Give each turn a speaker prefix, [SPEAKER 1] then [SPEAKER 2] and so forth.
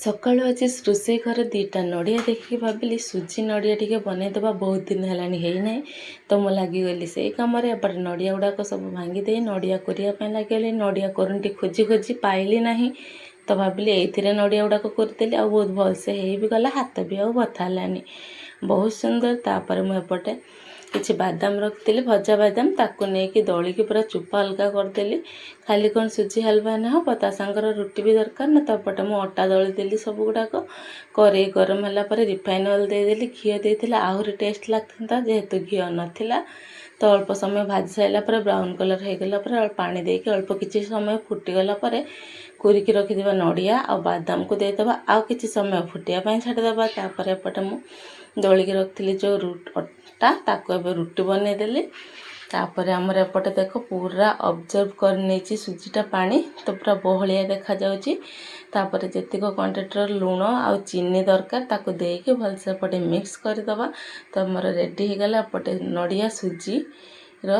[SPEAKER 1] ସକାଳୁ ଆଜି ରୋଷେଇ ଘରେ ଦୁଇଟା ନଡ଼ିଆ ଦେଖିକି ଭାବିଲି ସୁଜି ନଡ଼ିଆ ଟିକେ ବନେଇଦେବା, ବହୁତ ଦିନ ହେଲାଣି ହେଇନାହିଁ। ତ ମୁଁ ଲାଗିଗଲି ସେଇ କାମରେ। ଏପଟେ ନଡ଼ିଆ ଗୁଡ଼ାକ ସବୁ ଭାଙ୍ଗି ଦେଇ ନଡ଼ିଆ କୋରିବା ପାଇଁ ଲାଗିଗଲି। ନଡ଼ିଆ କୋରୁଣ୍ଟି ଖୋଜି ଖୋଜି ପାଇଲି ନାହିଁ, ତ ଭାବିଲି ଏଇଥିରେ ନଡ଼ିଆ ଗୁଡ଼ାକ କୋରିଦେଲି, ଆଉ ବହୁତ ଭଲସେ ହେଇ ବି ଗଲା, ହାତ ବି ଆଉ ବଥା ହେଲାନି, ବହୁତ ସୁନ୍ଦର। ତାପରେ ମୁଁ ଏପଟେ କିଛି ବାଦାମ ରଖିଥିଲି, ଭଜା ବାଦାମ, ତାକୁ ନେଇକି ଦଳିକି ପୁରା ଚୋପା ଅଲଗା କରିଦେଲି। ଖାଲି କ'ଣ ସୁଜି ହାଲୁଆ ନ ହେବ, ତା ସାଙ୍ଗରେ ରୁଟି ବି ଦରକାର ନା। ତାପଟେ ମୁଁ ଅଟା ଦଳି ଦେଲି ସବୁ ଗୁଡ଼ାକ। କରେଇ ଗରମ ହେଲା ପରେ ରିଫାଇନ୍ ଅଏଲ୍ ଦେଇଦେଲି, ଘିଅ ଦେଇଥିଲେ ଆହୁରି ଟେଷ୍ଟ ଲାଗିଥାନ୍ତା, ଯେହେତୁ ଘିଅ ନଥିଲା। ତ ଅଳ୍ପ ସମୟ ଭାଜି ସାରିଲା ପରେ ବ୍ରାଉନ୍ କଲର୍ ହେଇଗଲା ପରେ ପାଣି ଦେଇକି ଅଳ୍ପ କିଛି ସମୟ ଫୁଟିଗଲା ପରେ କୋରିକି ରଖିଥିବା ନଡ଼ିଆ ଆଉ ବାଦାମକୁ ଦେଇଦେବା, ଆଉ କିଛି ସମୟ ଫୁଟିବା ପାଇଁ ଛାଡ଼ିଦେବା। ତାପରେ ଏପଟେ ମୁଁ ଦଳିକି ରଖିଥିଲି ଯେଉଁ ଅଟା, ତାକୁ ଏବେ ରୁଟି ବନେଇଦେଲି। ତାପରେ ଆମର ଏପଟେ ଦେଖ ପୁରା ଅବଜର୍ଭ କରି ନେଇଛି ସୁଜିଟା ପାଣି, ତ ପୁରା ବହଳିଆ ଦେଖାଯାଉଛି। ତାପରେ ଯେତିକ କ୍ୱାଣ୍ଟିଟିର ଲୁଣ ଆଉ ଚିନି ଦରକାର ତାକୁ ଦେଇକି ଭଲସେ ଏପଟେ ମିକ୍ସ କରିଦେବା। ତ ଆମର ରେଡ଼ି ହେଇଗଲା ଏପଟେ ନଡ଼ିଆ ସୁଜିର